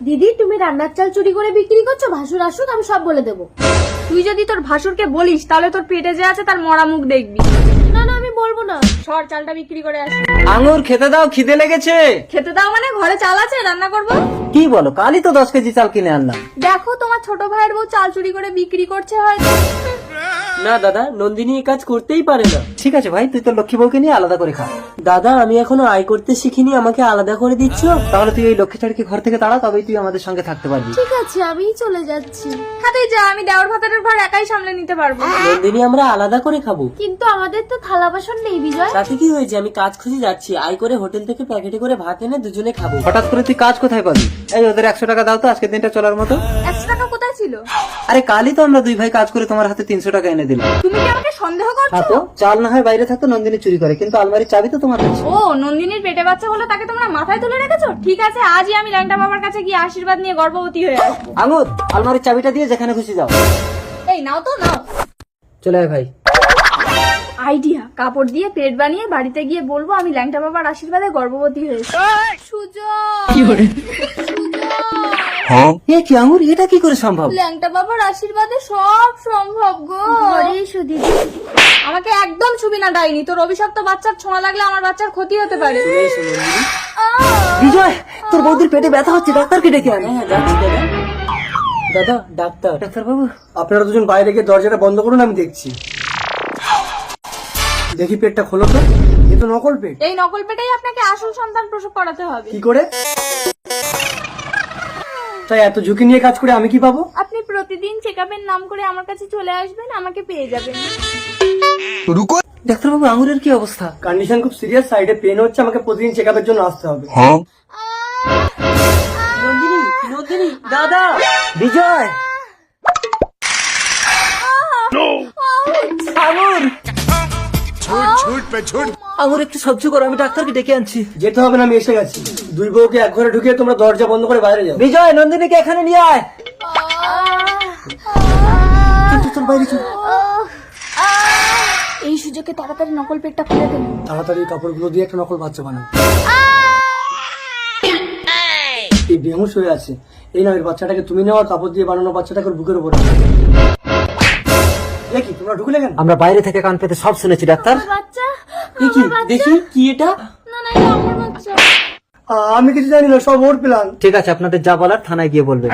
দিদি তুমি রান্নার চাল চুরি করে বিক্রি করছো, ভাসুর আসুক আমি সব বলে দেবো। তুই যদি তোর ভাসুরকে বলিস তাহলে তোর পেটে যে আছে তার মরা মুখ দেখবি। না না আমি বলবো না। সর চালটা বিক্রি করে আসি। আঙুর খেতে দাও, খিদে লেগেছে। খেতে দাও মানে ঘরে চাল আছে, রান্না করবো। কি বলো, কালই তো 10 কেজি চাল কিনে আনলাম। দেখো তোমার ছোট ভাইয়ের বউ চাল চুরি করে বিক্রি করছে হয়তো। না দাদা, নন্দিনী এই কাজ করতেই পারে না। ঠিক আছে ভাই, তুই তোর লক্ষ্মী বউকে নিয়ে আলাদা করে খা। দাদা আমি এখনো আয় করতে শিখিনি, আমাকে আলাদা করে দিচ্ছ? তাহলে তুই এই লক্ষ্মী ছাড়কে ঘর থেকে তাড়া, তবেই তুই আমাদের সঙ্গে থাকতে পারবি। ঠিক আছে আমিই চলে যাচ্ছি। খাতেই যা, আমি দেওয়ার ভাতারের ঘর একাই সামলে নিতে পারবো। নন্দিনী আমরা আলাদা করে খাবো। কিন্তু আমাদের তো থালা বাসন নেই বিজয়। তাতে কি হয়েছে, আমি কাজ খুঁজে যাচ্ছি, আয় করে হোটেল থেকে প্যাকেটে করে ভাত এনে দুজনে খাবো। হঠাৎ করে তুই কাজ কোথায় পাবি? এই ওদের 100 টাকা দাও তো আজকের দিনটা চলার মতো। 100 টাকা কোথায় ছিল? আরে কালই তো আমরা দুই ভাই কাজ করে তোমার হাতে 300 টাকা এনে দিলাম। তুমি কি আমাকে সন্দেহ হ্যাঁ করছো? তো, চাল না হয় বাইরে থাকতো, নন্দিনী চুরি করে, কিন্তু আলমারির চাবি তো তোমার কাছে। ও নন্দিনীর পেটে বাচ্চা হলো, তাকে তোমরা মাথায় তুলে রেখেছো? ঠিক আছে, আজই আমি ল্যাংটা বাবার কাছে গিয়ে আশীর্বাদ নিয়ে গর্ভবতী হয়ে আসবো। আঙুর, আলমারির চাবিটা দিয়ে যেখানে খুশি যাও। এই নাও তো নাও। চলে আয় ভাই। আইডিয়া, কাপড় দিয়ে পেট বানিয়ে বাড়িতে গিয়ে বলবো আমি ল্যাংটা বাবার আশীর্বাদে গর্ভবতী হয়েছি। সুজয় এ কি আঙুর, এটা কি করে সম্ভব? ল্যাংটা বাবার আশীর্বাদে সব সম্ভব গো। ঘরে এসো দিদি। আমাকে একদম ছবি না ডাইনি, তোর অভিশপ্ত বাচ্চার ছোঁয়া লাগলে আমার বাচ্চার ক্ষতি হতে পারে। বিজয়, তোর বৌদির পেটে ব্যথা হচ্ছে, ডাক্তারকে ডেকে আন। হ্যাঁ যাচ্ছি দাদা। দাদা ডাক্তার। ডাক্তার বাবু, আপনারা দুজন বাইরে গিয়ে দরজাটা বন্ধ করুন, আমি দেখছি। দেখি পেটটা খোলো তো, এ তো নকল পেট। এই নকল পেটেই আপনাকে আসল সন্তান প্রসব করাতে হবে। কি করে? তাই এত ঝুঁকি নিয়ে কাজ করে আমি কি পাবো? আপনি প্রতিদিন চেকআপের নাম করে আমার কাছে চলে আসবেন, আমাকে পেয়ে যাবেন। ডাক্তার বাবু আঙুরের কি অবস্থা? কন্ডিশন খুব সিরিয়াস, সাইডে পেন হচ্ছে, আমাকে প্রতিদিন চেকআপের জন্য আসতে হবে। নন্দিনী, নন্দিনী, দাদা। বিজয়, আঙুর, আঙুর একটু সহ্য করো, আমি ডাক্তারকে ডেকে আনছি। যেতে হবে না, আমি এসে গেছি। দুই বউকে এক ঘরে ঢুকিয়ে তোমরা দরজা বন্ধ করে বাইরে যাও। বিজয়, নন্দিনীকে এখানে নিয়ে আয়। চল বাইরে চল। এই সুযোগে তাড়াতাড়ি নকল পেটটা খুলে দেন। তাড়াতাড়ি কাপড়গুলো দিয়ে একটা নকল বাচ্চা বানাও। এই বেহুশ হয়ে আছে, এই নামের বাচ্চাটাকে তুমি নেওয়ার, কাপড় দিয়ে বানানো বাচ্চাটাকে ওর বুকের উপরে। দেখি তোমরা ঢুকলে কেন? আমরা বাইরে থেকে কান পেতে সব শুনেছি ডাক্তার। বাচ্চা এ কি, দেখি কি এটা? না না এটা আমার বাচ্চা। আমি কিছু জানি না, সব ওর প্ল্যান। ঠিক আছে, আপনাদের যা বলার থানায় গিয়ে বলবেন।